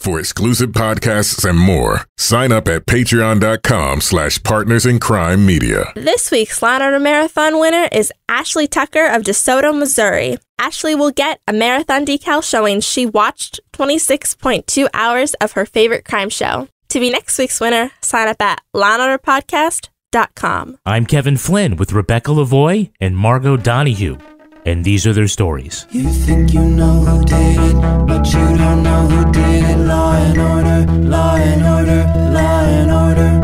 For exclusive podcasts and more, sign up at patreon.com/partnersincrimemedia. This week's Law & Order Marathon winner is Ashley Tucker of DeSoto, Missouri. Ashley will get a marathon decal showing she watched 26.2 hours of her favorite crime show. To be next week's winner, sign up at lawandorderpodcast.com. I'm Kevin Flynn with Rebecca Lavoie and Margo Donohue, and these are their stories. You think you know who did it, but you don't know who did it. Law and order, law and order, law and order.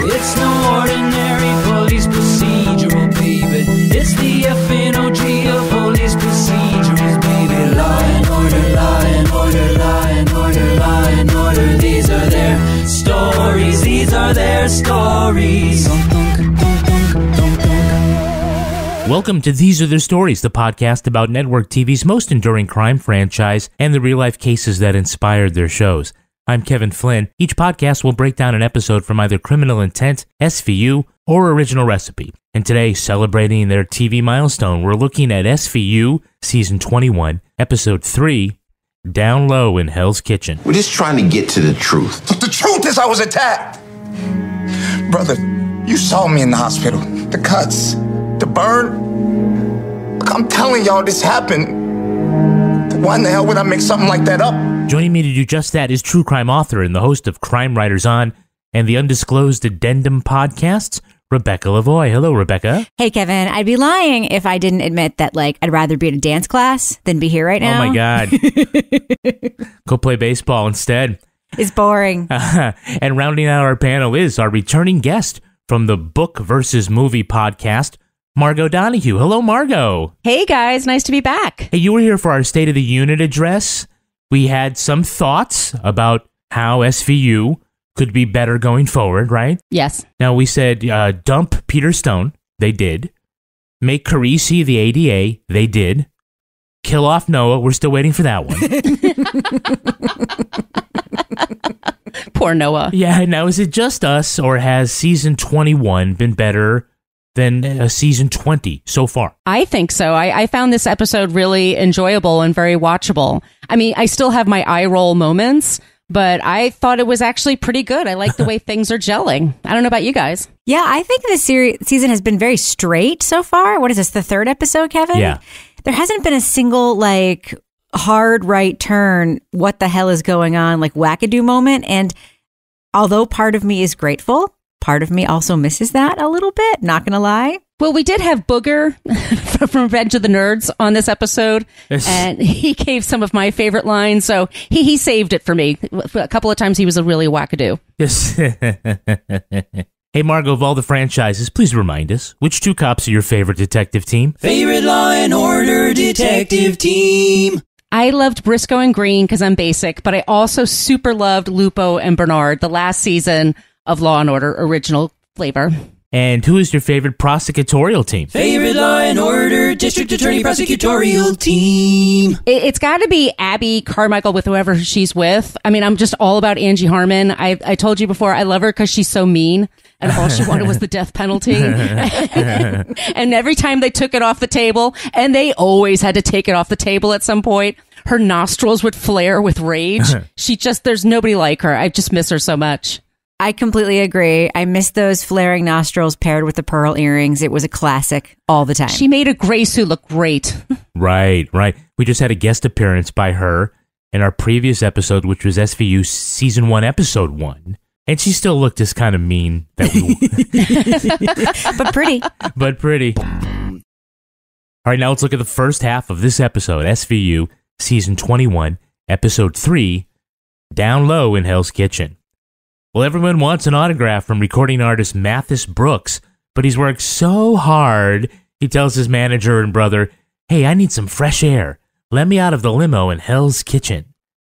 It's no ordinary police procedural, baby. It's the FNOG of police procedurals, baby. Law and order, law and order, law and order, law and order. These are their stories, these are their stories. Welcome to These Are Their Stories, the podcast about network TV's most enduring crime franchise and the real-life cases that inspired their shows. I'm Kevin Flynn. Each podcast will break down an episode from either Criminal Intent, SVU, or Original Recipe. And today, celebrating their TV milestone, we're looking at SVU Season 21, Episode 3, Down Low in Hell's Kitchen. We're just trying to get to the truth. But the truth is I was attacked. Brother, you saw me in the hospital. The cuts, the burn. Look, I'm telling y'all this happened. Why in the hell would I make something like that up? Joining me to do just that is true crime author and the host of Crime Writers On and the Undisclosed Addendum podcasts, Rebecca Lavoie. Hello, Rebecca. Hey, Kevin. I'd be lying if I didn't admit that, I'd rather be at a dance class than be here right now. Oh, my God. Go play baseball instead. It's boring. And rounding out our panel is our returning guest from the Book versus Movie podcast, Margo Donohue. Hello, Margo. Hey, guys. Nice to be back. Hey, you were here for our State of the Unit address. We had some thoughts about how SVU could be better going forward, right? Yes. Now, we said dump Peter Stone. They did. Make Carisi the ADA. They did. Kill off Noah. We're still waiting for that one. Poor Noah. Yeah, now is it just us, or has season 21 been better than season 20 so far? I think so. I found this episode really enjoyable and very watchable. I mean, I still have my eye roll moments, but I thought it was actually pretty good. I like the way things are gelling. I don't know about you guys. Yeah, I think this season has been very straight so far. What is this, the third episode, Kevin? Yeah. There hasn't been a single, hard right turn, what the hell is going on, wackadoo moment. And although part of me is grateful, part of me also misses that a little bit, not gonna lie. Well, we did have Booger from Revenge of the Nerds on this episode, and he gave some of my favorite lines, so he saved it for me. A couple of times he was a really wackadoo. Yes. Hey, Margo, of all the franchises, please remind us, which two cops are your favorite detective team? Favorite Law and Order detective team. I loved Briscoe and Green because I'm basic, but I also super loved Lupo and Bernard, the last season of Law and Order original flavor. And who is your favorite prosecutorial team? Favorite Law and Order District Attorney prosecutorial team. It's got to be Abby Carmichael with whoever she's with. I mean, I'm just all about Angie Harmon. I told you before, I love her because she's so mean, and all she wanted was the death penalty. And every time they took it off the table, and they always had to take it off the table at some point, her nostrils would flare with rage. There's nobody like her. I just miss her so much. I completely agree. I miss those flaring nostrils paired with the pearl earrings. It was a classic all the time. She made a gray suit look great. Right. We just had a guest appearance by her in our previous episode, which was SVU Season 1, Episode 1. And she still looked as kind of mean. But pretty. But pretty. All right, now let's look at the first half of this episode, SVU Season 21, Episode 3, Down Low in Hell's Kitchen. Well, everyone wants an autograph from recording artist Mathis Brooks, but he's worked so hard, he tells his manager and brother, "Hey, I need some fresh air. Let me out of the limo in Hell's Kitchen."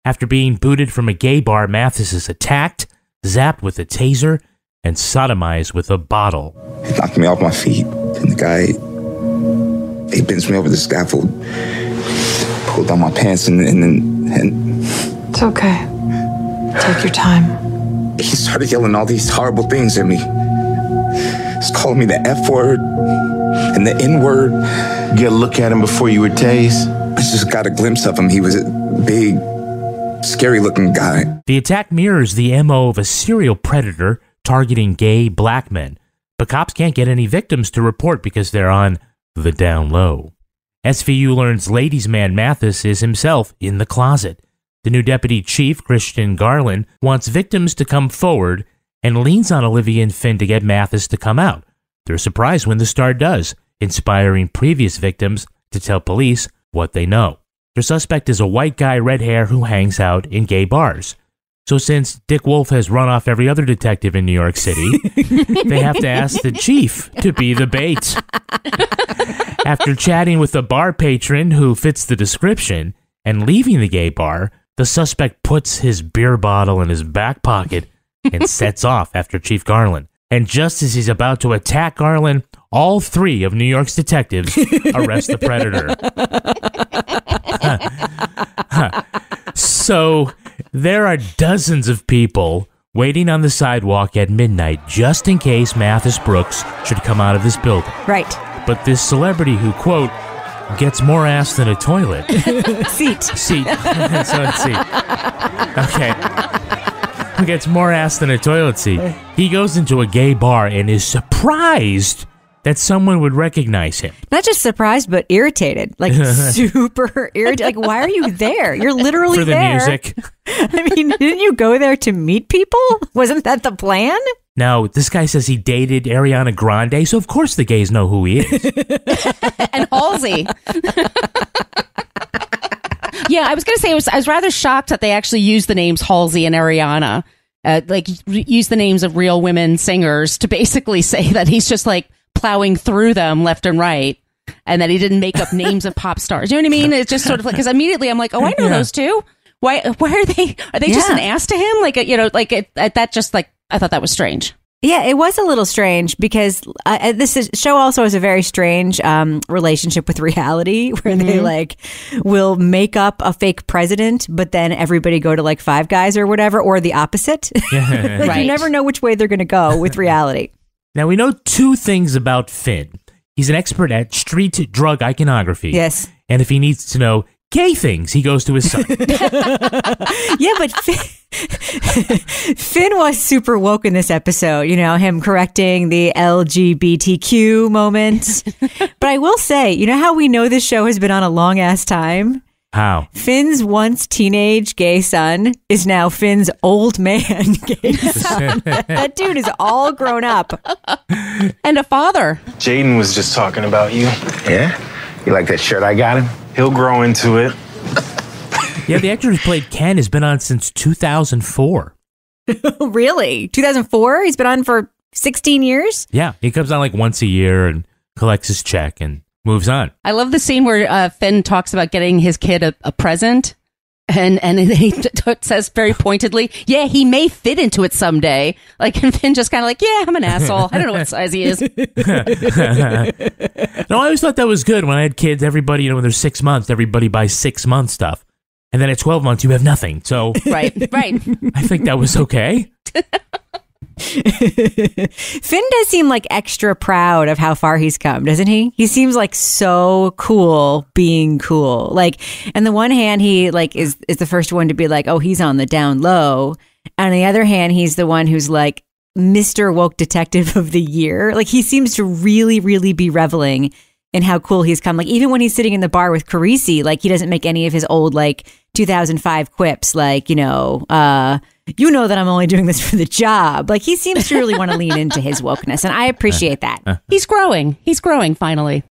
After being booted from a gay bar, Mathis is attacked, zapped with a taser, and sodomized with a bottle. He knocked me off my feet, and the guy, he bends me over the scaffold, pulled down my pants, and It's okay. Take your time. he started yelling all these horrible things at me. He's calling me the F word and the N word. Get a look at him before you were tased. I just got a glimpse of him. He was big, scary-looking guy. The attack mirrors the MO of a serial predator targeting gay black men, but cops can't get any victims to report because they're on the down low. SVU learns ladies' man Mathis is himself in the closet. The new deputy chief, Christian Garland, wants victims to come forward and leans on Olivia and Finn to get Mathis to come out. They're surprised when the star does, inspiring previous victims to tell police what they know. Their suspect is a white guy, red hair, who hangs out in gay bars. So since Dick Wolf has run off every other detective in New York City, they have to ask the chief to be the bait. After chatting with a bar patron who fits the description and leaving the gay bar, the suspect puts his beer bottle in his back pocket and sets off after Chief Garland. And just as he's about to attack Garland, all three of New York's detectives arrest the predator. So there are dozens of people waiting on the sidewalk at midnight just in case Mathis Brooks should come out of this building. Right. But this celebrity who, quote, gets more ass than a toilet. Seat. Seat. So it's seat. Okay. Who gets more ass than a toilet seat. He goes into a gay bar and is surprised that someone would recognize him. Not just surprised, but irritated. Like, super irritated. Like, why are you there? You're literally For the there. music. I mean, didn't you go there to meet people? Wasn't that the plan? Now, this guy says he dated Ariana Grande, so of course the gays know who he is. And Halsey. Yeah, I was going to say, I was rather shocked that they actually used the names Halsey and Ariana. Use the names of real women singers to basically say that he's just like plowing through them left and right, and that he didn't make up names of pop stars. You know what I mean? It's just sort of like, because immediately I'm like, oh, I know those two. Why are they just an ass to him? Like, that just like, I thought that was strange. Yeah, it was a little strange because show also has a very strange relationship with reality where they like will make up a fake president, but then everybody go to like Five Guys or whatever, or the opposite. Like, right. You never know which way they're going to go with reality. Now, we know two things about Finn. He's an expert at street drug iconography. Yes. And if he needs to know gay things, he goes to his son. Yeah, but Finn was super woke in this episode. You know, him correcting the LGBTQ moment. But I will say, you know how we know this show has been on a long ass time? How? Finn's once teenage gay son is now Finn's old man gay son. That dude is all grown up. And a father. Jaden was just talking about you. Yeah? You like that shirt I got him? He'll grow into it. Yeah, the actor who played Ken has been on since 2004. Really? 2004? He's been on for 16 years? Yeah, he comes on like once a year and collects his check and moves on. I love the scene where Finn talks about getting his kid a present. And he says very pointedly, yeah, he may fit into it someday. Like, and Finn just kind of like, yeah, I'm an asshole. I don't know what size he is. No, I always thought that was good. When I had kids, everybody, when they're 6 months, everybody buys 6 month stuff. And then at 12 months, you have nothing. So right. I think that was okay. Finn does seem like extra proud of how far he's come, doesn't he? He seems like so cool being cool. Like, on the one hand, he like is the first one to be like, oh, he's on the down low. And on the other hand, he's the one who's like Mr. Woke Detective of the Year. Like, he seems to really, really be reveling in how cool he's come. Like, even when he's sitting in the bar with Carisi, like, he doesn't make any of his old like 2005 quips, like, you know that I'm only doing this for the job. Like, he seems to really want to lean into his wokeness, and I appreciate that. He's growing finally.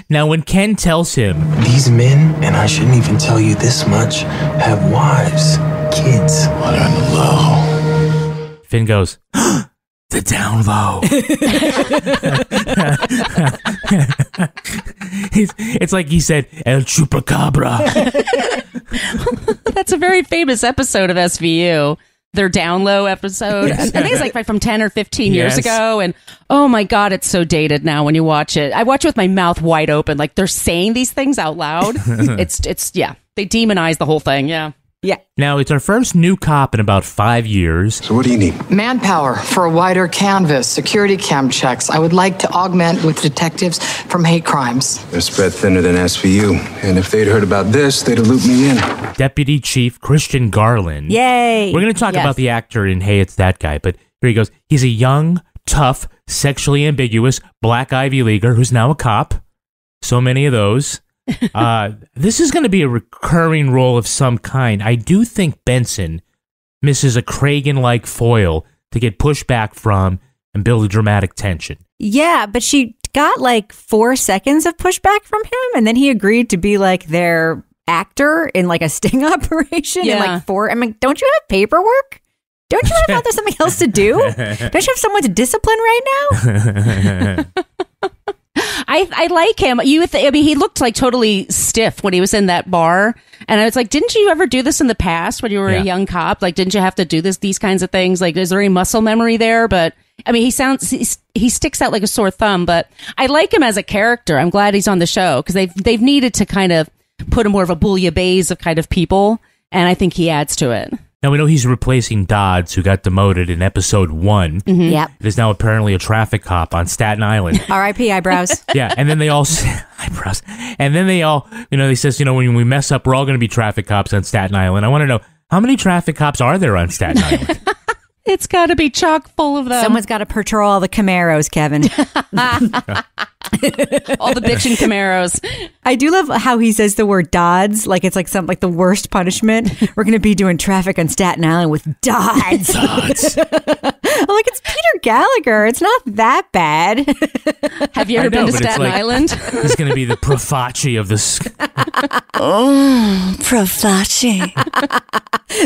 Now, when Ken tells him, these men, and I shouldn't even tell you this much, have wives, kids. What on the low? Finn goes, the down low. It's like he said, El Chupacabra. That's a very famous episode of SVU. Their down low episode. I think it's like from 10 or 15 years ago. And oh my God, it's so dated now when you watch it. I watch it with my mouth wide open. Like, they're saying these things out loud. It's they demonize the whole thing. Yeah. Yeah. Now, it's our first new cop in about 5 years. So what do you need? Manpower for a wider canvas, security cam checks. I would like to augment with detectives from hate crimes. They're spread thinner than SVU. And if they'd heard about this, they'd have looped me in. Deputy Chief Christian Garland. Yay. We're going to talk about the actor in Hey, It's That Guy, but here he goes. He's a young, tough, sexually ambiguous black Ivy Leaguer who's now a cop. So many of those. This is going to be a recurring role of some kind. I do think Benson misses a Kragan-like foil to get pushed back from and build a dramatic tension. Yeah, but she got like 4 seconds of pushback from him, and then he agreed to be like their actor in like a sting operation in like 4. I mean, don't you have paperwork? Don't you have there's something else to do? Don't you have someone to discipline right now? I like him. I mean, he looked like totally stiff when he was in that bar. And I was like, didn't you ever do this in the past when you were a young cop? Like, didn't you have to do these kinds of things? Like, is there any muscle memory there? But I mean, he sticks out like a sore thumb, but I like him as a character. I'm glad he's on the show because they've needed to kind of put a more of a bouillabaisse of kind of people. And I think he adds to it. Now, we know he's replacing Dodds, who got demoted in episode 1. Mm-hmm. Yep. It is now apparently a traffic cop on Staten Island. R.I.P. eyebrows. Yeah, and then they all... eyebrows. And then they all... they says, when we mess up, we're all going to be traffic cops on Staten Island. I want to know, how many traffic cops are there on Staten Island? It's got to be chock full of them. Someone's got to patrol all the Camaros, Kevin. All the bitching Camaros. I do love how he says the word Dodds, like it's like the worst punishment. We're going to be doing traffic on Staten Island with Dodds. I'm like, it's Peter Gallagher. It's not that bad. Have you ever been to Staten Island? It's going to be the Profaci of this. Oh, Profaci.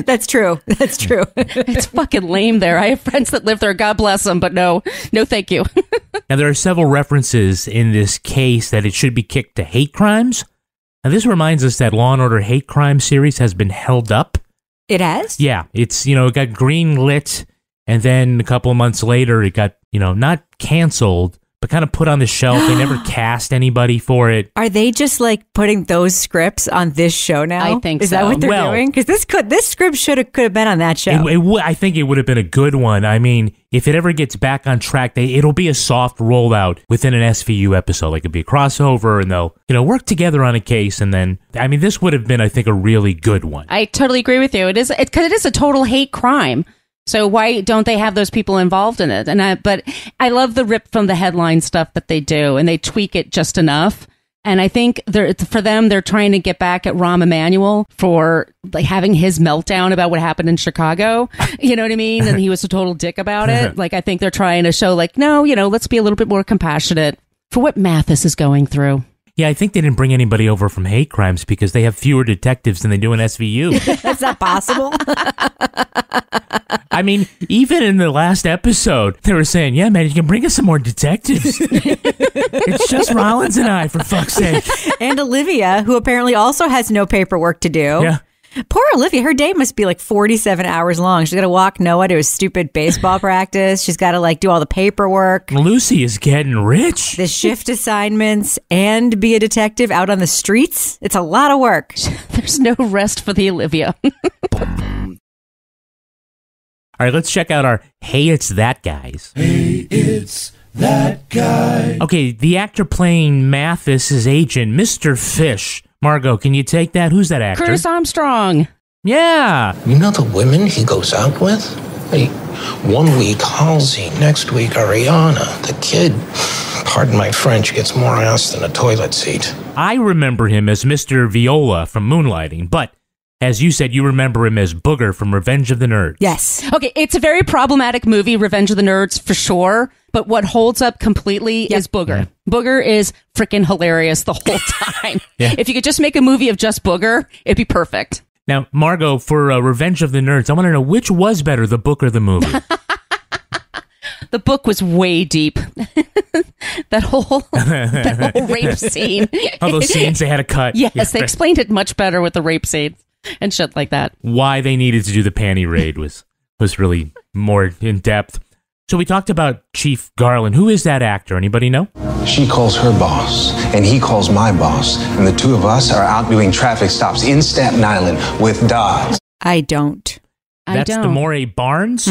That's true. That's true. It's fucking lame there. I have friends that live there. God bless them, but no thank you. Now, there are several references in this case that it should be kicked to hate crimes. Now, this reminds us that Law & Order hate crime series has been held up. It has? Yeah. It's, it got green lit, and then a couple of months later, it got, not canceled, but kind of put on the shelf. They never cast anybody for it. Are they just like putting those scripts on this show now? I think Is so. that what they're doing? Because this script could have been on that show. I think it would have been a good one. I mean, if it ever gets back on track, it'll be a soft rollout within an SVU episode. Like it'd be a crossover, and they'll work together on a case. And then, I mean, this would have been, I think, a really good one. I totally agree with you. It is because it is a total hate crime. So why don't they have those people involved in it? But I love the rip from the headline stuff that they do, and they tweak it just enough. And I think they're trying to get back at Rahm Emanuel for like having his meltdown about what happened in Chicago. You know what I mean? And he was a total dick about it. Like, I think they're trying to show like, no, let's be a little bit more compassionate for what Mathis is going through. Yeah, I think they didn't bring anybody over from hate crimes because they have fewer detectives than they do in SVU. That's not possible. I mean, even in the last episode, they were saying, yeah, man, you can bring us some more detectives. It's just Rollins and I, for fuck's sake. And Olivia, who apparently also has no paperwork to do. Yeah. Poor Olivia, her day must be like 47 hours long. She's got to walk Noah to his stupid baseball practice. She's got to like do all the paperwork. Lucy is getting rich. The shift assignments and be a detective out on the streets. It's a lot of work. There's no rest for the Olivia. All right, let's check out our Hey, It's That Guys. Hey, it's that guy. Okay, the actor playing Mathis' agent, Mr. Fish. Margo, can you take that? Who's that actor? Curtis Armstrong. Yeah. You know the women he goes out with? Hey, 1 week Halsey, next week Ariana. The kid, pardon my French, gets more ass than a toilet seat. I remember him as Mr. Viola from Moonlighting, but as you said, you remember him as Booger from Revenge of the Nerds. Yes. Okay, it's a very problematic movie, Revenge of the Nerds, for sure. But what holds up completely is Booger. Yeah. Booger is freaking hilarious the whole time. Yeah. If you could just make a movie of just Booger, it'd be perfect. Now, Margo, for Revenge of the Nerds, I want to know which was better, the book or the movie? The book was way deep. that whole rape scene. All those scenes they had to cut. Yes, they explained it much better with the rape scenes and shit like that. Why they needed to do the panty raid was really more in depth. So we talked about Chief Garland. Who is that actor? Anybody know? She calls her boss, and he calls my boss, and the two of us are out doing traffic stops in Staten Island with Dodds. I don't. That's I don't. Demore Barnes.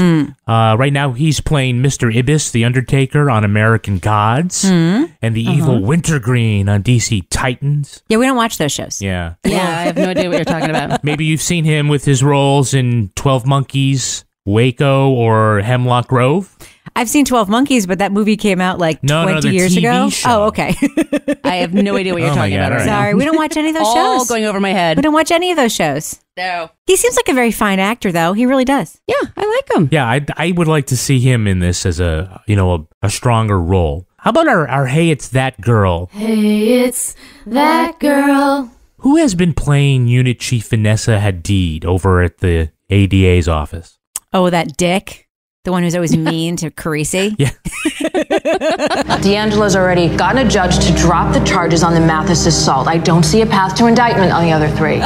Right now, he's playing Mr. Ibis, the Undertaker, on American Gods, and the evil Wintergreen on DC Titans. Yeah, we don't watch those shows. Yeah. Yeah, I have no idea what you're talking about. Maybe you've seen him with his roles in 12 Monkeys, Waco, or Hemlock Grove. I've seen 12 Monkeys, but that movie came out like 20 the years TV ago. show. Oh, okay. I have no idea what you're Oh my talking God, about right Sorry, now. we don't watch any of those All shows. going over my head. We don't watch any of those shows. No. He seems like a very fine actor, though. He really does. Yeah, I like him. Yeah, I would like to see him in this as a stronger role. How about our Hey, It's That Girl? Hey, it's that girl. Who has been playing Unit Chief Vanessa Hadid over at the ADA's office? Oh, that Dick. The one who's always mean to Carisi. Yeah. D'Angelo's already gotten a judge to drop the charges on the Mathis assault. I don't see a path to indictment on the other three.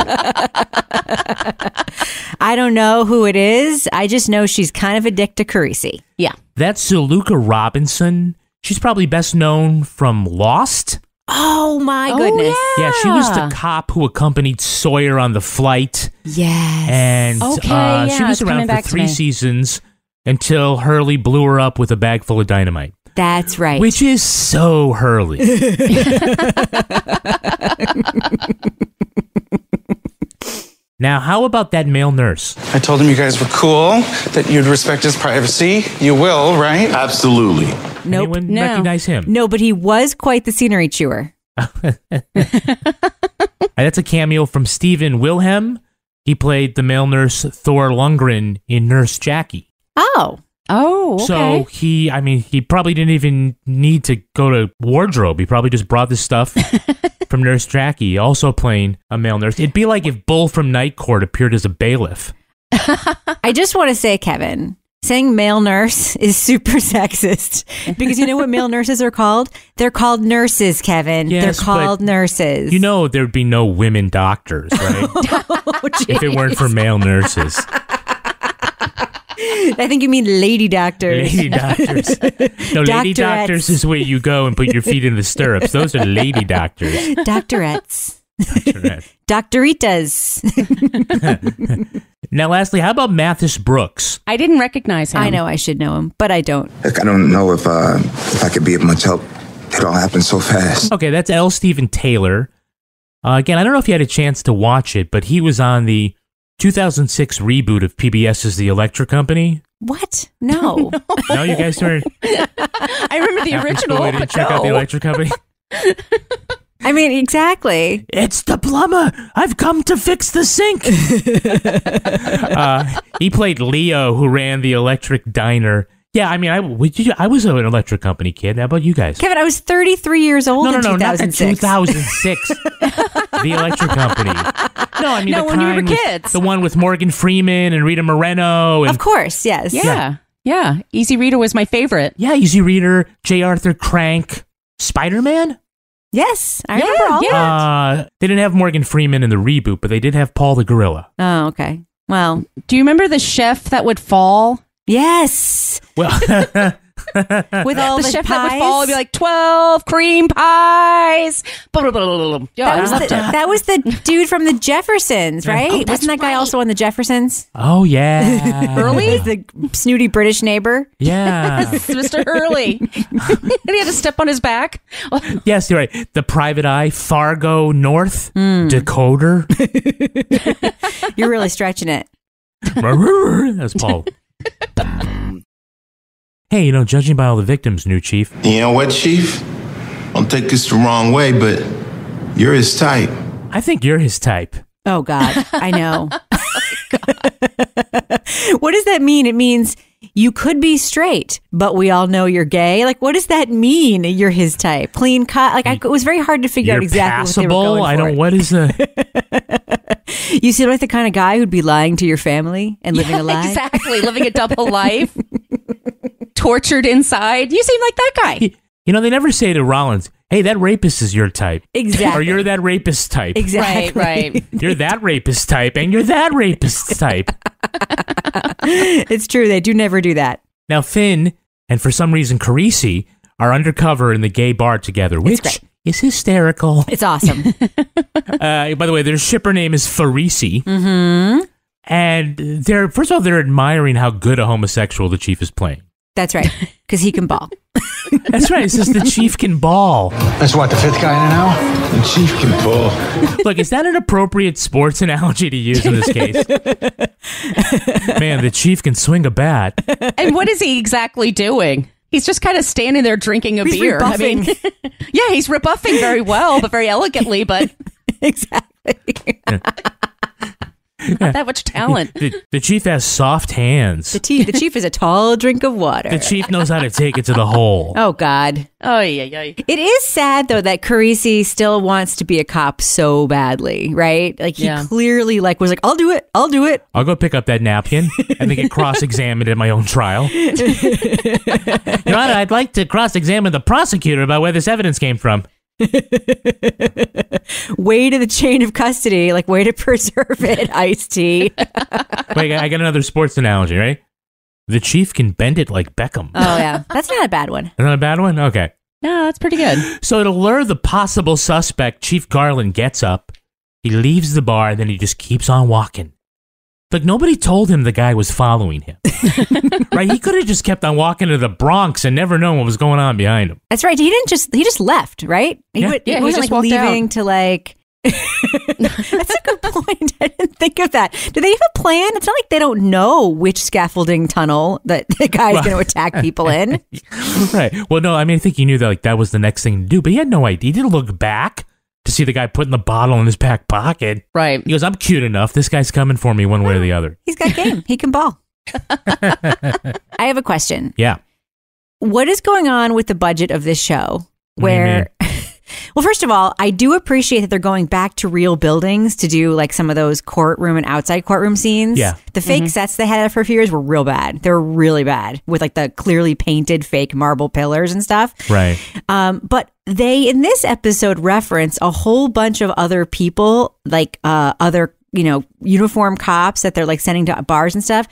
I don't know who it is. I just know she's kind of a dick to Carisi. Yeah. That's Zuluka Robinson. She's probably best known from Lost. Oh, my goodness. Yeah, she was the cop who accompanied Sawyer on the flight. Yes. And Okay, she was it's coming around for back to 3 me. seasons until Hurley blew her up with a bag full of dynamite. That's right. Which is so Hurley. Now, how about that male nurse? I told him you guys were cool, that you'd respect his privacy. You will, right? Absolutely. Nope. Anyone No. recognize him? No, but he was quite the scenery chewer. That's a cameo from Stephen Wilhelm. He played the male nurse Thor Lundgren in Nurse Jackie. Oh. Oh, okay. So he probably didn't even need to go to wardrobe. He probably just brought this stuff from Nurse Jackie, also playing a male nurse. It'd be like if Bull from Night Court appeared as a bailiff. I just want to say, Kevin, saying male nurse is super sexist because you know what male nurses are called? They're called nurses, Kevin. Yes, They're called but nurses. You know there'd be no women doctors, right? If it weren't for male nurses. I think you mean lady doctors. Lady doctors. No, lady Doctorettes. doctors is where you go and put your feet in the stirrups. Those are lady doctors. Doctorettes. Doctorettes. Doctoritas. Now, lastly, how about Mathis Brooks? I didn't recognize him. I know I should know him, but I don't. Look, I don't know if I could be of much help. It all happened so fast. Okay, that's L. Stephen Taylor. Again, I don't know if you had a chance to watch it, but he was on the 2006 reboot of PBS's The Electric Company. What? No. No, you guys weren't. I remember the original, Didn't but check out The Electric Company. I mean, exactly. It's the plumber. I've come to fix the sink. He played Leo, who ran the Electric Diner. Yeah, I mean, I was an Electric Company kid. How about you guys? Kevin, I was 33 years old in 2006. Not in 2006. The Electric Company. No, I mean, No, the when you were kind with- kids. The one with Morgan Freeman and Rita Moreno. And, Of course, yes. Yeah. Easy Reader was my favorite. Yeah, Easy Reader, J. Arthur Crank, Spider-Man. Yes, I remember all that. They didn't have Morgan Freeman in the reboot, but they did have Paul the Gorilla. Oh, okay. Well, Do you remember the chef that would fall? yes. Well, With all The the chef pies. that would fall would be like 12 cream pies. Blah, blah, blah, blah, blah. That was the dude from the Jeffersons, right? Oh, that's Wasn't that guy right. also on the Jeffersons? oh yeah, Early? The snooty British neighbor? yeah. Mr. Hurley. And he had to step on his back. Yes, you're right. The Private Eye, Fargo North, Decoder. You're really stretching it. That's Paul. Hey, judging by all the victims, new chief. You know what, Chief? Don't take this the wrong way, but you're his type. I think you're his type. Oh, God. I know. What does that mean? It means you could be straight, but we all know you're gay. Like, what does that mean? You're his type. Clean cut. Like, it was very hard to figure You're out exactly passable. what they were going for. What is the... You seem like the kind of guy who'd be lying to your family and living a lie. Exactly. Living a double life. Tortured inside. You seem like that guy. They never say to Rollins, hey, that rapist is your type. Exactly. Or you're that rapist type. Exactly. Right. You're that rapist type, and you're that rapist type. It's true. They do never do that. Now, Finn, and for some reason, Carisi, are undercover in the gay bar together, which great. is hysterical. It's awesome. By the way, their shipper name is Farisi. Mm-hmm. And first of all, they're admiring how good a homosexual the chief is playing. That's right, because he can ball. That's right. It says the chief can ball. That's what, the fifth guy in now? The chief can ball. Look, is that an appropriate sports analogy to use in this case? Man, the chief can swing a bat. And what is he exactly doing? He's just kind of standing there drinking a beer. Rebuffing. I mean, yeah, he's rebuffing very well, but very elegantly, but exactly. not that much talent. The chief has soft hands. The chief is a tall drink of water. The chief knows how to take it to the hole. Oh, God. Oh, yeah. It is sad, though, that Carisi still wants to be a cop so badly, right? Like, he clearly was like, I'll do it. I'll go pick up that napkin and then get cross-examined at my own trial. Your Honor, I'd like to cross-examine the prosecutor about where this evidence came from. Way to the chain of custody, way to preserve it, Ice-T. Wait, I got another sports analogy, right? The chief can bend it like Beckham. Oh, yeah. That's not a bad one. Not a bad one? Okay. No, that's pretty good. So to lure the possible suspect, Chief Garland gets up, he leaves the bar, and then he just keeps on walking. Like, nobody told him the guy was following him. Right? He could have just kept on walking to the Bronx and never known what was going on behind him. That's right. He just left, right? He wasn't leaving to That's a good point. I didn't think of that. Do they have a plan? It's not like they don't know which scaffolding tunnel that the guy's going to attack people in. Right. Well, no, I mean, I think he knew that that was the next thing to do, but he had no idea. He didn't look back to see the guy putting the bottle in his back pocket. Right. He goes, I'm cute enough. This guy's coming for me one way or the other. He's got game. He can ball. I have a question. Yeah. What is going on with the budget of this show? Where, well, first of all, I do appreciate that they're going back to real buildings to do some of those courtroom and outside courtroom scenes. Yeah. The fake sets they had for a few years were real bad. They were really bad with the clearly painted fake marble pillars and stuff. Right. But they, in this episode, reference a whole bunch of other people, other, uniform cops that they're sending to bars and stuff.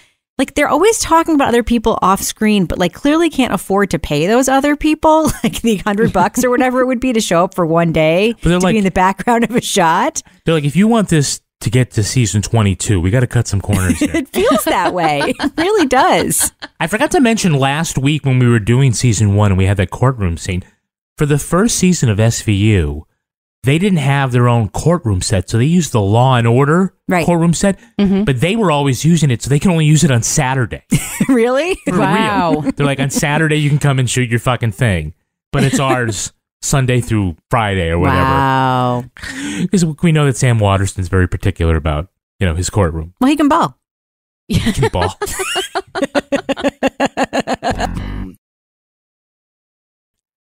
They're always talking about other people off screen, but clearly can't afford to pay those other people the $100 or whatever it would be to show up for one day to be in the background of a shot. They're like, if you want this to get to season 22, we got to cut some corners here. It feels that way. It really does. I forgot to mention last week when we were doing season 1 and we had that courtroom scene. For the first season of SVU, they didn't have their own courtroom set, so they used the Law and Order courtroom set, but they were always using it, so they can only use it on Saturday. Really? For wow. real. They're like, on Saturday you can come and shoot your fucking thing, but it's ours Sunday through Friday or whatever. Wow. Because we know that Sam Waterston's very particular about, his courtroom. Well, he can ball. He can ball.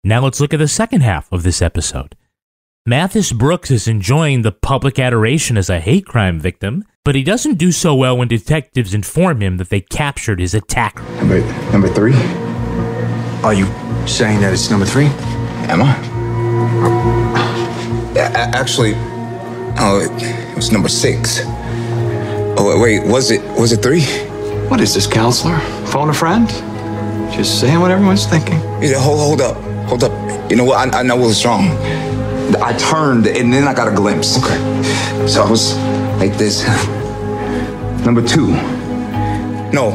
Now let's look at the second half of this episode. Mathis Brooks is enjoying the public adoration as a hate crime victim, but he doesn't do so well when detectives inform him that they captured his attacker. Number 3? Are you saying that it's number 3? Am I? Actually, it was number 6. Oh, wait, was it 3? What is this, counselor? Phone a friend? Just saying what everyone's thinking. Yeah, hold up. You know what? I know what was wrong. I turned and then I got a glimpse. Okay. So I was like this. Number 2. No.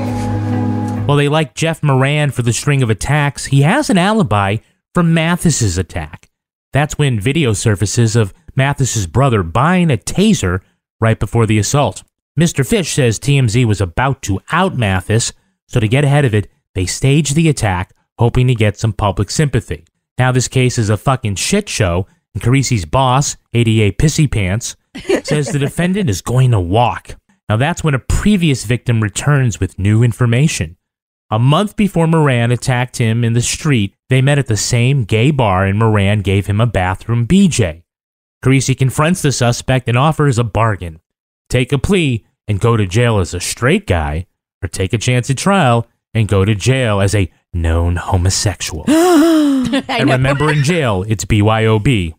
Well, they like Jeff Moran for the string of attacks. He has an alibi for Mathis's attack. That's when video surfaces of Mathis's brother buying a taser right before the assault. Mr. Fish says TMZ was about to out Mathis, so to get ahead of it, they staged the attack, hoping to get some public sympathy. Now this case is a fucking shit show, and Carisi's boss, ADA Pissy Pants, says the defendant is going to walk. Now that's when a previous victim returns with new information. A month before Moran attacked him in the street, they met at the same gay bar and Moran gave him a bathroom BJ. Carisi confronts the suspect and offers a bargain. Take a plea and go to jail as a straight guy, or take a chance at trial and go to jail as a known homosexual. And remember, in jail, it's BYOB.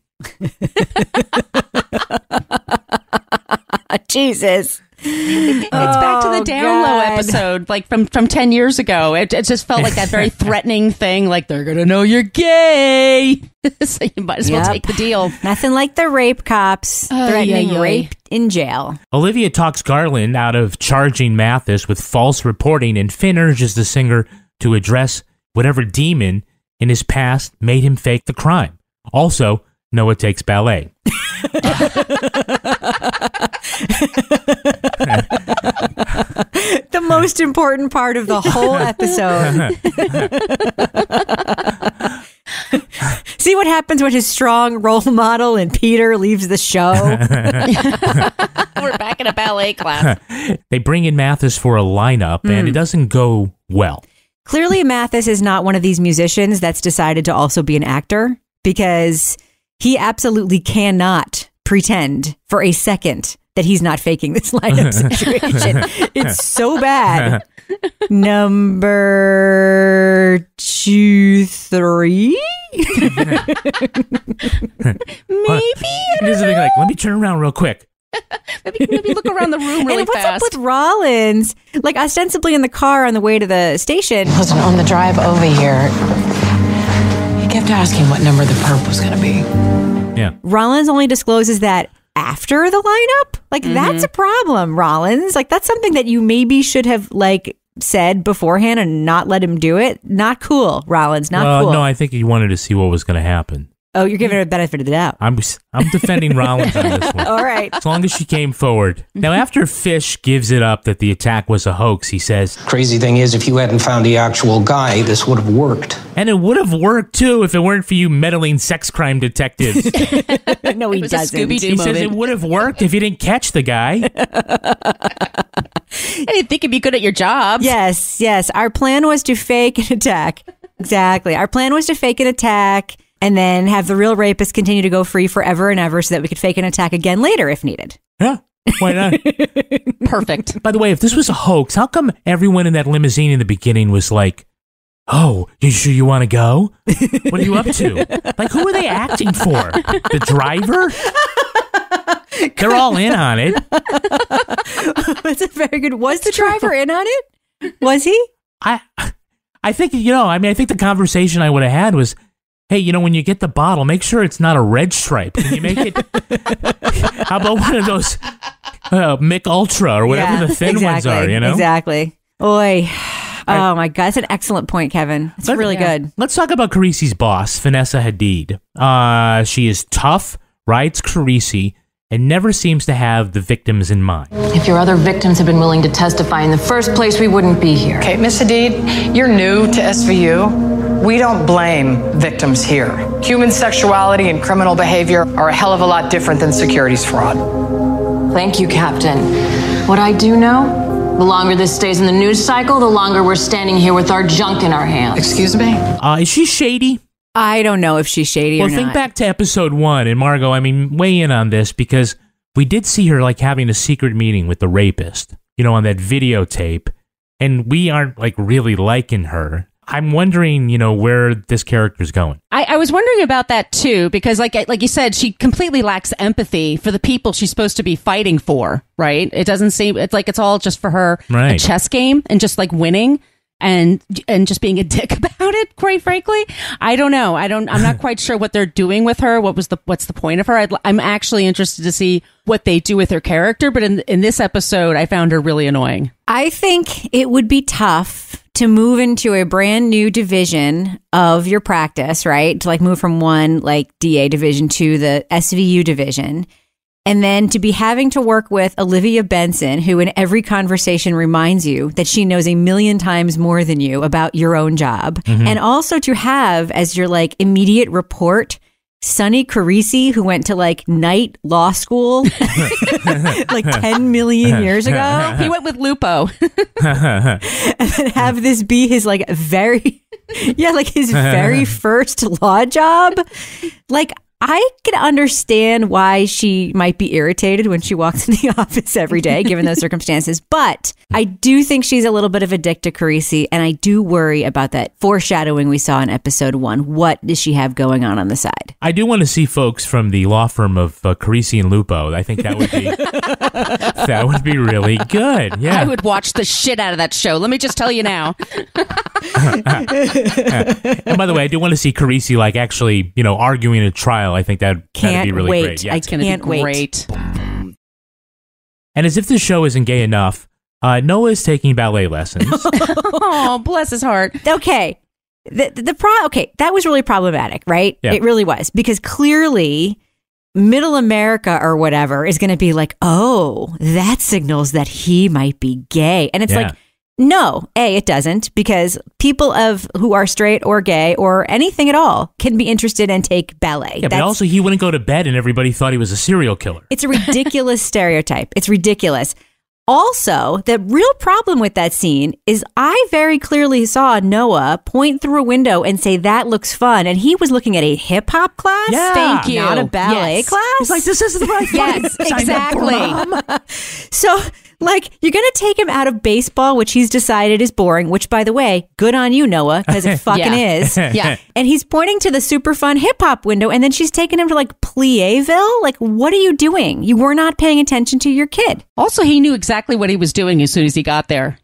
Jesus. It's back to the down low episode, like from 10 years ago. It just felt like that very threatening thing, like they're gonna know you're gay. So you might as well take the deal. Nothing like the rape cops threatening rape in jail. Olivia talks Garland out of charging Mathis with false reporting, and Finn urges the singer to address whatever demon in his past made him fake the crime. Also, Noah takes ballet. The most important part of the whole episode. See what happens when his strong role model and Peter leaves the show. We're back in a ballet class. They bring in Mathis for a lineup, and it doesn't go well. Clearly, Mathis is not one of these musicians that's decided to also be an actor, because he absolutely cannot pretend for a second that he's not faking this lineup situation. It's so bad. Number 2, 3? Maybe. Here's the thing, like, let me turn around real quick. Maybe look around the room really what's fast. up with Rollins? Like, ostensibly in the car on the way to the station. Listen, on the drive over here, he kept asking what number the perp was going to be. Yeah. Rollins only discloses that after the lineup? Like, that's a problem, Rollins. Like, that's something that you maybe should have, like, said beforehand and not let him do it. Not cool, Rollins. Not cool. No, I think he wanted to see what was going to happen. Oh, you're giving her a benefit of the doubt. I'm defending Rollins on this one. All right. As long as she came forward. Now, after Fish gives it up that the attack was a hoax, he says, Crazy thing is, if you hadn't found the actual guy, this would have worked. and it would have worked, too, if it weren't for you meddling sex crime detectives. No, he doesn't. He says it would have worked if you didn't catch the guy. I didn't think you'd be good at your job. Yes. Our plan was to fake an attack. Exactly. Our plan was to fake an attack and then have the real rapist continue to go free forever and ever so that we could fake an attack again later if needed. Yeah, why not? Perfect. By the way, if this was a hoax, how come everyone in that limousine in the beginning was like, oh, you sure you want to go? What are you up to? Like, who are they acting for? The driver? They're all in on it. That's a very good. Was the driver in on it? Was he? I think, I think the conversation I would have had was, hey, when you get the bottle, make sure it's not a red stripe. Can you make it? How about one of those Mick Ultra or whatever the thin ones are, Exactly. Oy. Oh, my God. That's an excellent point, Kevin. It's really good. Let's talk about Carisi's boss, Vanessa Hadid. She is tough, rides Carisi, and never seems to have the victims in mind. If your other victims had been willing to testify in the first place, we wouldn't be here. Okay, Miss Hadid, you're new to SVU. We don't blame victims here. Human sexuality and criminal behavior are a hell of a lot different than securities fraud. Thank you, Captain. What I do know, the longer this stays in the news cycle, the longer we're standing here with our junk in our hands. Excuse me? Is she shady? I don't know if she's shady or not. Well, think back to episode 1, and Margo, weigh in on this, because we did see her, having a secret meeting with the rapist, on that videotape, and we aren't, really liking her. I'm wondering, where this character's going. I was wondering about that too, because like you said, she completely lacks empathy for the people she's supposed to be fighting for, right? It doesn't seem, it's like it's all just for her a chess game and just winning and just being a dick about it, quite frankly. I don't know. I'm not quite sure what they're doing with her. What's the point of her? I'm actually interested to see what they do with her character, but in this episode, I found her really annoying. I think it would be tough to move into a brand new division of your practice, right? To move from one DA division to the SVU division. And then to be having to work with Olivia Benson, who in every conversation reminds you that she knows 1,000,000 times more than you about your own job. Mm-hmm. And also to have as your immediate report, Sonny Carisi, who went to night law school 10 million years ago. He went with Lupo. And then have this be his his very first law job. I can understand why she might be irritated when she walks in the office every day, given those circumstances. But I do think she's a little bit of a dick to Carisi, and I do worry about that foreshadowing we saw in episode 1. What does she have going on the side? I do want to see folks from the law firm of Carisi and Lupo. I think that would be really good. Yeah, I would watch the shit out of that show. Let me just tell you now. And by the way, I do want to see Carisi like actually, arguing a trial. I think that'd be really great. Yeah. I can't wait. Great. And as if the show isn't gay enough, Noah is taking ballet lessons. Oh, bless his heart. Okay. That was really problematic, right? Yeah. It really was, because clearly middle America or whatever is going to be like, oh, that signals that he might be gay. And it's like, no, it doesn't, because people who are straight or gay or anything at all can be interested and take ballet. Yeah, but also he wouldn't go to bed and everybody thought he was a serial killer. It's a ridiculous stereotype. It's ridiculous. Also, the real problem with that scene is I very clearly saw Noah point through a window and say, that looks fun. And he was looking at a hip hop class. Yeah. Thank you. Not a ballet class. He's like, this isn't the right Yes, exactly. So, you're going to take him out of baseball, which he's decided is boring, which, by the way, good on you, Noah, because it fucking is. Yeah. And he's pointing to the super fun hip hop window, and then she's taking him to Pliéville. What are you doing? You were not paying attention to your kid. Also, he knew exactly what he was doing as soon as he got there.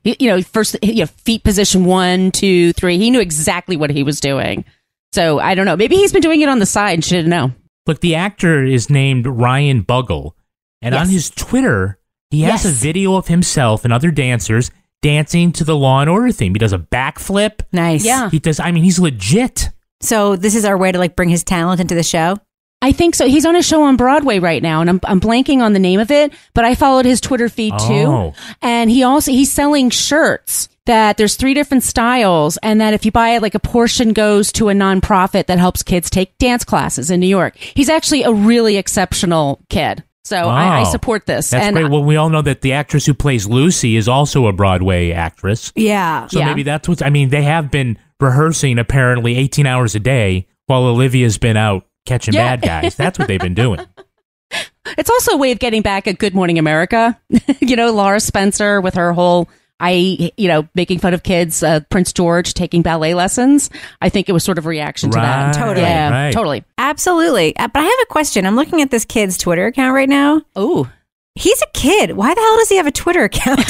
First, feet position 1, 2, 3. He knew exactly what he was doing. So I don't know. Maybe he's been doing it on the side. She didn't know. Look, the actor is named Ryan Bugle, and on his Twitter, he has a video of himself and other dancers dancing to the Law and Order theme. He does a backflip. Nice. Yeah. He does. I mean, he's legit. So this is our way to bring his talent into the show. I think so. He's on a show on Broadway right now, and I'm blanking on the name of it, but I followed his Twitter feed too. And he's selling shirts that there's 3 different styles, and that if you buy it, a portion goes to a nonprofit that helps kids take dance classes in New York. He's actually a really exceptional kid. So I support this. That's great. Well, we all know that the actress who plays Lucy is also a Broadway actress. Yeah. So maybe that's they have been rehearsing apparently 18 hours a day while Olivia's been out catching bad guys. That's what they've been doing. It's also a way of getting back at Good Morning America. Laura Spencer with her whole making fun of kids, Prince George taking ballet lessons. I think it was sort of a reaction to that. Totally. Yeah, right. totally. Absolutely. But I have a question. I'm looking at this kid's Twitter account right now. Oh. He's a kid. Why the hell does he have a Twitter account?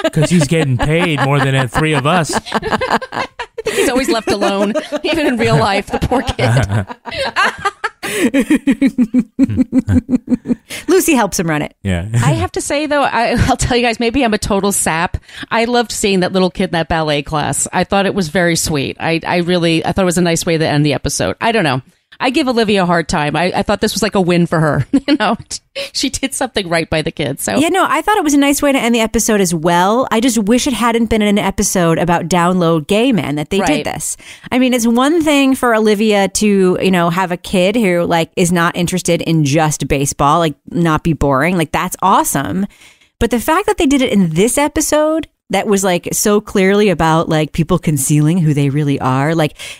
Because he's getting paid more than 3 of us. I think he's always left alone, even in real life, the poor kid. Lucy helps him run it. Yeah. I have to say, though, I'll tell you guys, maybe I'm a total sap. I loved seeing that little kid in that ballet class. I thought it was very sweet. I thought it was a nice way to end the episode. I don't know. I give Olivia a hard time. I thought this was like a win for her. She did something right by the kids. So yeah, no, I thought it was a nice way to end the episode as well. I just wish it hadn't been an episode about download gay men that they did this. I mean, it's one thing for Olivia to, have a kid who is not interested in just baseball, not be boring. That's awesome. But the fact that they did it in this episode, that was so clearly about people concealing who they really are.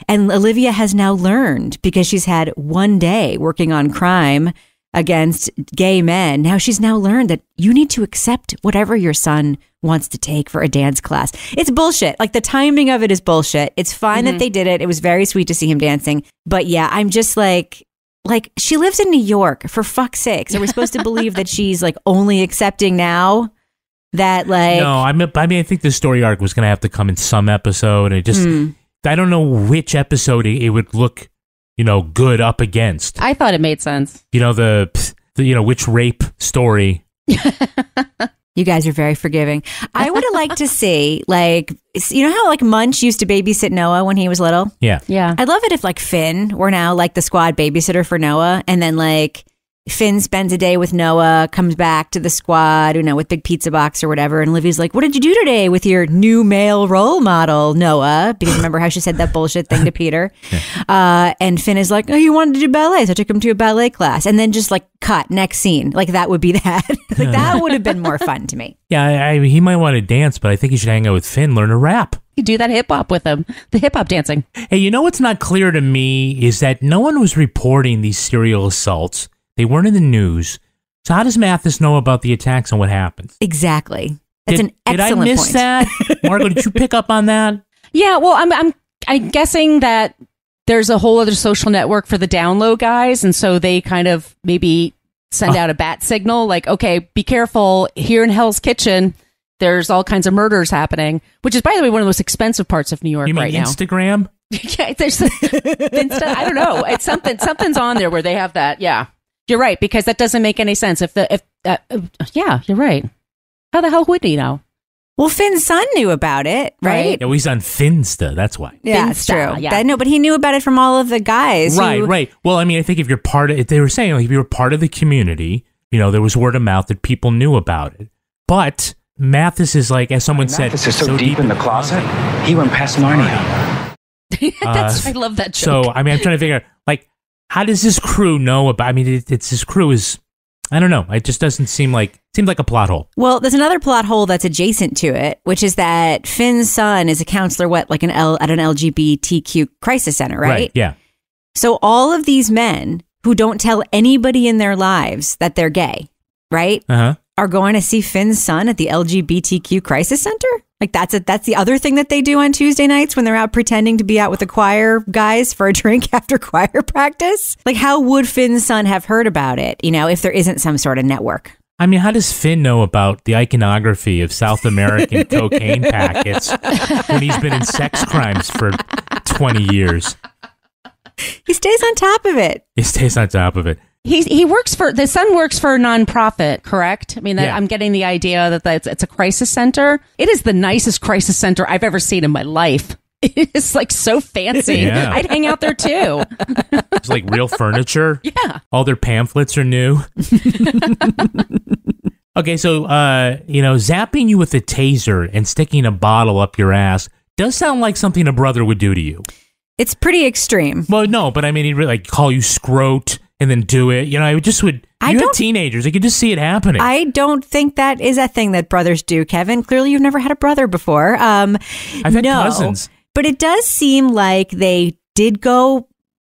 And Olivia has now learned, because she's had one day working on crime against gay men. Now she's now learned that you need to accept whatever your son wants to take for a dance class. It's bullshit. The timing of it is bullshit. It's fine that they did it. It was very sweet to see him dancing. But yeah, I'm just she lives in New York, for fuck's sakes. Are we supposed to believe that she's only accepting now? That no, I think the story arc was going to have to come in some episode. It just, I don't know which episode it would look, good up against. I thought it made sense. The which rape story. You guys are very forgiving. I would have liked to see, how Munch used to babysit Noah when he was little? Yeah. Yeah. I'd love it if Finn were now the squad babysitter for Noah, and then Finn spends a day with Noah, comes back to the squad, with big pizza box or whatever. And Olivia's like, what did you do today with your new male role model, Noah? Because remember how she said that bullshit thing to Peter? Yeah. And Finn is like, oh, you wanted to do ballet. So I took him to a ballet class. And then just cut, next scene. That would be that. That would have been more fun to me. Yeah, he might want to dance, but I think he should hang out with Finn, learn to rap. You do that hip hop with him, the hip hop dancing. Hey, you know what's not clear to me is that no one was reporting these serial assaults. They weren't in the news. So how does Mathis know about the attacks and what happens? Exactly. That's an excellent point. Did I miss point. that? Margo, did you pick up on that? Yeah, well, I'm guessing that there's a whole other social network for the down low guys, and so they kind of maybe send out a bat signal like, okay, be careful, here in Hell's Kitchen, there's all kinds of murders happening, which is, by the way, one of the most expensive parts of New York right now. You mean Instagram? Yeah, there's I don't know. It's something's on there where they have that. Yeah, you're right, because that doesn't make any sense. Yeah, you're right. How the hell would he know? Well, Finn's son knew about it, right? Yeah, well, he's on Finsta. That's why. Yeah, it's true. Yeah. No, but he knew about it from all of the guys. Right. Well, I mean, I think if you're they were saying, like, if you were part of the community, there was word of mouth that people knew about it. But Mathis is like, as someone said, Mathis is so deep in the closet, he went past Narnia. I love that joke. So, I mean, I'm trying to figure out, like, how does this crew know about? I mean, it's this crew is. I don't know. It just doesn't seemed like a plot hole. Well, there's another plot hole that's adjacent to it, which is that Finn's son is a counselor, at an LGBTQ crisis center, right? Yeah. So all of these men who don't tell anybody in their lives that they're gay, right? Are going to see Finn's son at the LGBTQ crisis center? Like that's the other thing that they do on Tuesday nights when they're out pretending to be out with the choir guys for a drink after choir practice? Like, how would Finn's son have heard about it, if there isn't some sort of network? I mean, how does Finn know about the iconography of South American cocaine packets when he's been in sex crimes for 20 years? He stays on top of it. He works for, the son works for a nonprofit, correct? I mean, I'm getting the idea that it's a crisis center. It is the nicest crisis center I've ever seen in my life. It is like so fancy. Yeah. I'd hang out there too. It's like real furniture. Yeah. All their pamphlets are new. Okay, so, zapping you with a taser and sticking a bottle up your ass does sound like something a brother would do to you. It's pretty extreme. Well, no, but I mean, he'd really call you scrote and then do it. You had teenagers. I could just see it happening. I don't think that is a thing that brothers do, Kevin. Clearly, you've never had a brother before. I've had cousins. But it does seem like they did go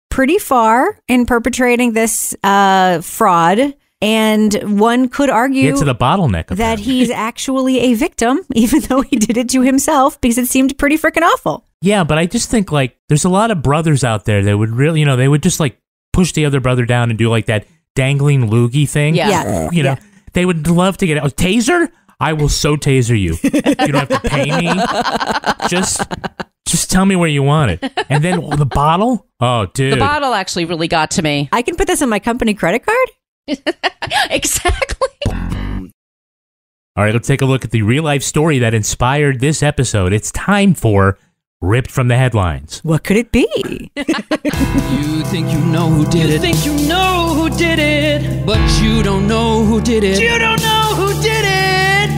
pretty far in perpetrating this fraud. And one could argue Get to the bottleneck of that he's actually a victim, even though he did it to himself, because it seemed pretty freaking awful. Yeah, but I just think there's a lot of brothers out there that would really, they would just push the other brother down and do that dangling loogie thing. Yeah. They would love to get a taser. I will so taser you. You don't have to pay me. Just tell me where you want it. And then the bottle. Oh, dude. The bottle actually really got to me. I can put this on my company credit card. Exactly. All right, let's take a look at the real life story that inspired this episode. It's time for Ripped from the Headlines. What could it be? You think you know who did it. You think you know who did it. But you don't know who did it. You don't know who did it.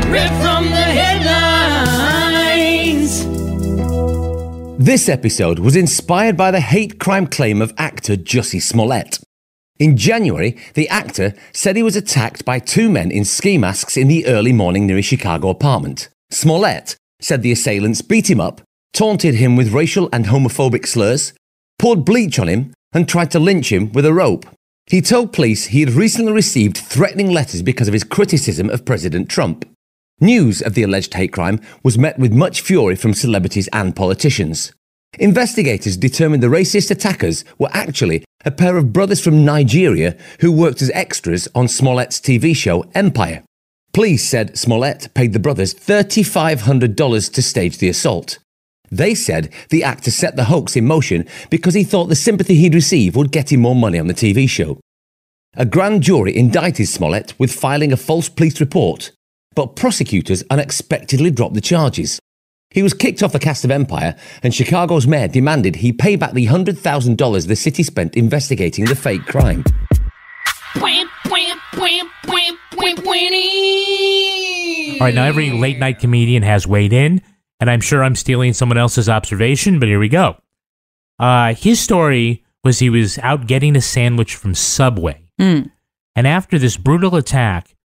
Ripped from the headlines. This episode was inspired by the hate crime claim of actor Jussie Smollett. In January, the actor said he was attacked by two men in ski masks in the early morning near his Chicago apartment. Smollett said the assailants beat him up, taunted him with racial and homophobic slurs, poured bleach on him, and tried to lynch him with a rope. He told police he had recently received threatening letters because of his criticism of President Trump. News of the alleged hate crime was met with much fury from celebrities and politicians. Investigators determined the racist attackers were actually a pair of brothers from Nigeria who worked as extras on Smollett's TV show Empire. Police said Smollett paid the brothers $3,500 to stage the assault. They said the actor set the hoax in motion because he thought the sympathy he'd receive would get him more money on the TV show. A grand jury indicted Smollett with filing a false police report, but prosecutors unexpectedly dropped the charges. He was kicked off the cast of Empire, and Chicago's mayor demanded he pay back the $100,000 the city spent investigating the fake crime. All right, now every late night comedian has weighed in, and I'm sure I'm stealing someone else's observation, but here we go. His story was he was out getting a sandwich from Subway, and after this brutal attack,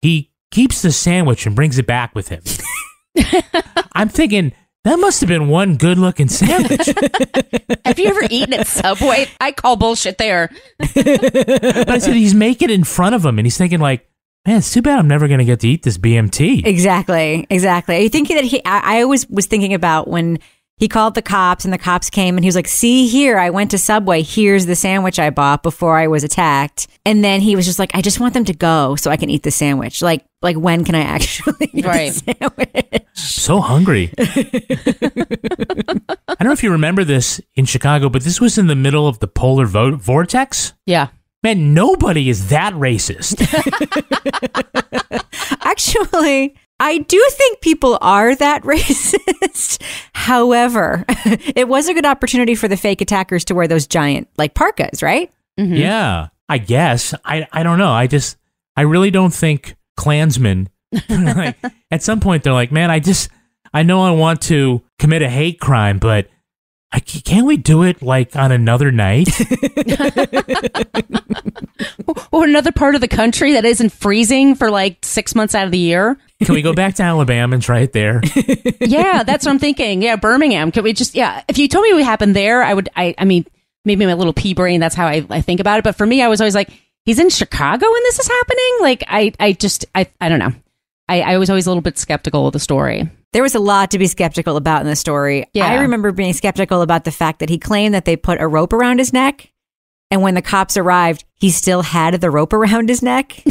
he keeps the sandwich and brings it back with him. I'm thinking, That must have been one good-looking sandwich. Have you ever eaten at Subway? I call bullshit there. But I said he's making it in front of him, and he's thinking like, man, it's too bad I'm never going to get to eat this BMT. Exactly. Are you thinking that I always was thinking about when he called the cops and the cops came and he was like, see here, I went to Subway. Here's the sandwich I bought before I was attacked. And then he was just like, I just want them to go so I can eat the sandwich. Like when can I actually eat the sandwich? So hungry. I don't know if you remember this in Chicago, but this was in the middle of the polar vortex. Yeah. Man, nobody is that racist. Actually, I do think people are that racist. However, it was a good opportunity for the fake attackers to wear those giant parkas, right? Mm-hmm. Yeah, I guess. I don't know. I really don't think Klansmen, at some point they're like, man, I know I want to commit a hate crime, but can't we do it on another night? Or another part of the country that isn't freezing for 6 months out of the year? Can we go back to Alabama and try it there? Yeah, that's what I'm thinking. Yeah, Birmingham. Could we just, if you told me what happened there, I mean, maybe my little pea brain, that's how I think about it. But for me, I was always like, he's in Chicago and this is happening? I don't know. I was always a little bit skeptical of the story. There was a lot to be skeptical about in the story. Yeah. I remember being skeptical about the fact that he claimed that they put a rope around his neck. And when the cops arrived, he still had the rope around his neck.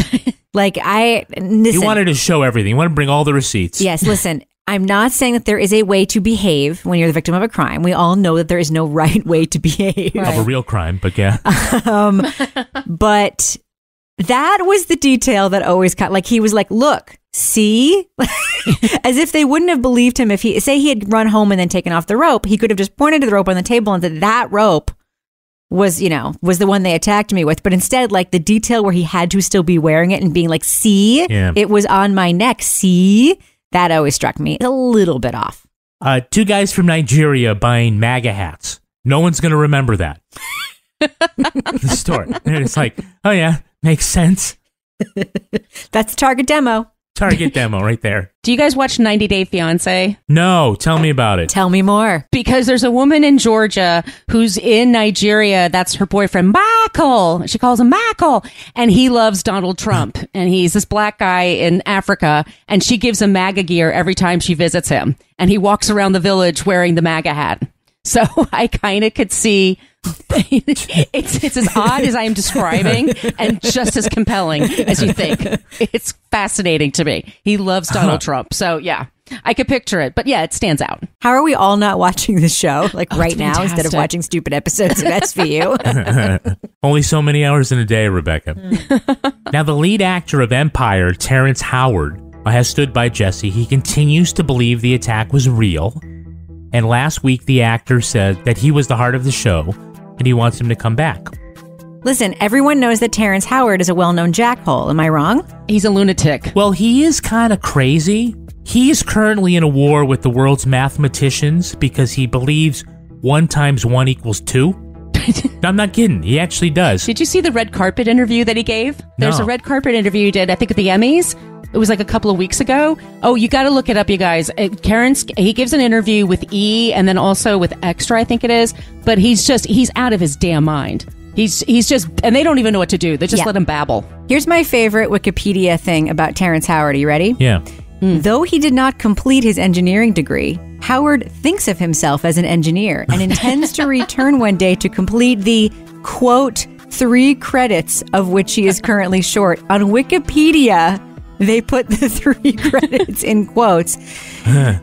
Listen, You wanted to show everything. You wanted to bring all the receipts. Yes, listen, I'm not saying that there is a way to behave when you're the victim of a crime. We all know that there is no right way to behave. Of a real crime, but yeah. But that was the detail that always he was like, look, see? As if they wouldn't have believed him if he had run home and then taken off the rope. He could have just pointed to the rope on the table and said that rope was the one they attacked me with. But instead, the detail where he had to still be wearing it and being like, see, it was on my neck. See, that always struck me a little bit off. 2 guys from Nigeria buying MAGA hats. No one's going to remember that. The story. And it's like, oh yeah, makes sense. That's Target demo. Target demo right there. Do you guys watch 90 Day Fiancé? No, tell me about it. Tell me more. Because there's a woman in Georgia who's in Nigeria. That's her boyfriend, Michael. She calls him Michael. And he loves Donald Trump. And he's this black guy in Africa. And she gives him MAGA gear every time she visits him. And he walks around the village wearing the MAGA hat. So I kind of could see it's as odd as I am describing and just as compelling as you think. It's fascinating to me. He loves Donald Trump. So yeah, I could picture it. But yeah, it stands out. How are we all not watching this show right now fantastic. instead of watching stupid episodes of SVU? Only so many hours in a day, Rebecca. Now, the lead actor of Empire, Terrence Howard, has stood by Jussie. He continues to believe the attack was real. And last week, the actor said that he was the heart of the show and he wants him to come back. Listen, everyone knows that Terrence Howard is a well-known jackhole. Am I wrong? He's a lunatic. Well, he is kind of crazy. He is currently in a war with the world's mathematicians because he believes 1 × 1 = 2. I'm not kidding. He actually does. Did you see the red carpet interview that he gave? There's No. a red carpet interview he did, I think, at the Emmys. It was a couple of weeks ago. Oh, you got to look it up, you guys. He gives an interview with E! And then also with Extra, I think it is. But he's out of his damn mind. He's just, and they don't even know what to do. They just let him babble. Here's my favorite Wikipedia thing about Terrence Howard. Are you ready? Yeah. Though he did not complete his engineering degree, Howard thinks of himself as an engineer and intends to return one day to complete the, quote, 3 credits of which he is currently short. On Wikipedia, they put the 3 credits in quotes.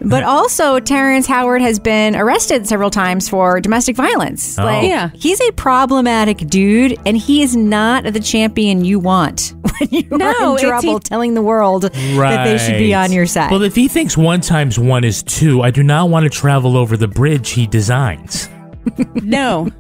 But also, Terrence Howard has been arrested several times for domestic violence. Oh. Yeah. He's a problematic dude, and he is not the champion you want when you are in trouble telling the world that they should be on your side. Well, if he thinks 1 × 1 = 2, I do not want to travel over the bridge he designs. No.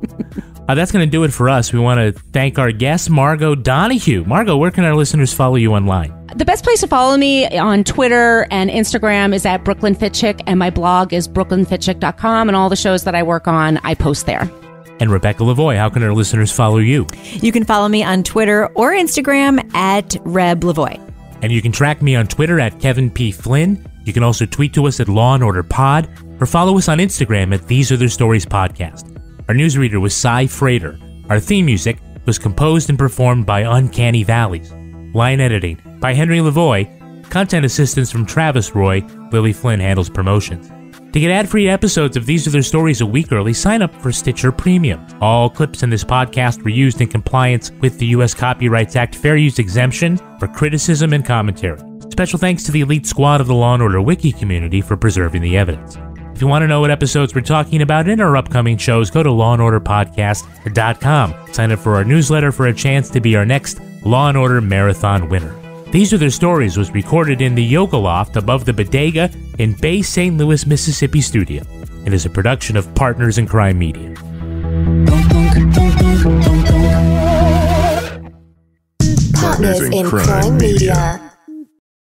That's going to do it for us. We want to thank our guest, Margo Donohue. Margo, where can our listeners follow you online? The best place to follow me on Twitter and Instagram is at Brooklyn Fit Chick, and my blog is brooklynfitchick.com, and all the shows that I work on, I post there. And Rebecca Lavoie, how can our listeners follow you? You can follow me on Twitter or Instagram at Reb Lavoie. And you can track me on Twitter at Kevin P. Flynn. You can also tweet to us at Law & Order Pod. or follow us on Instagram at These Are Their Stories Podcast. Our newsreader was Cy Frater. Our theme music was composed and performed by Uncanny Valleys. Line editing by Henry Lavoie. Content assistance from Travis Roy. Lily Flynn handles promotions. To get ad-free episodes of These Are Their Stories a week early, sign up for Stitcher Premium. All clips in this podcast were used in compliance with the U.S. Copyrights Act fair use exemption for criticism and commentary. Special thanks to the elite squad of the Law & Order Wiki community for preserving the evidence. If you want to know what episodes we're talking about in our upcoming shows, go to lawandorderpodcast.com. Sign up for our newsletter for a chance to be our next Law & Order Marathon winner. These Are Their Stories was recorded in the Yoga Loft above the Bodega in Bay St. Louis, Mississippi studio. It is a production of Partners in Crime Media. Partners in Crime Media.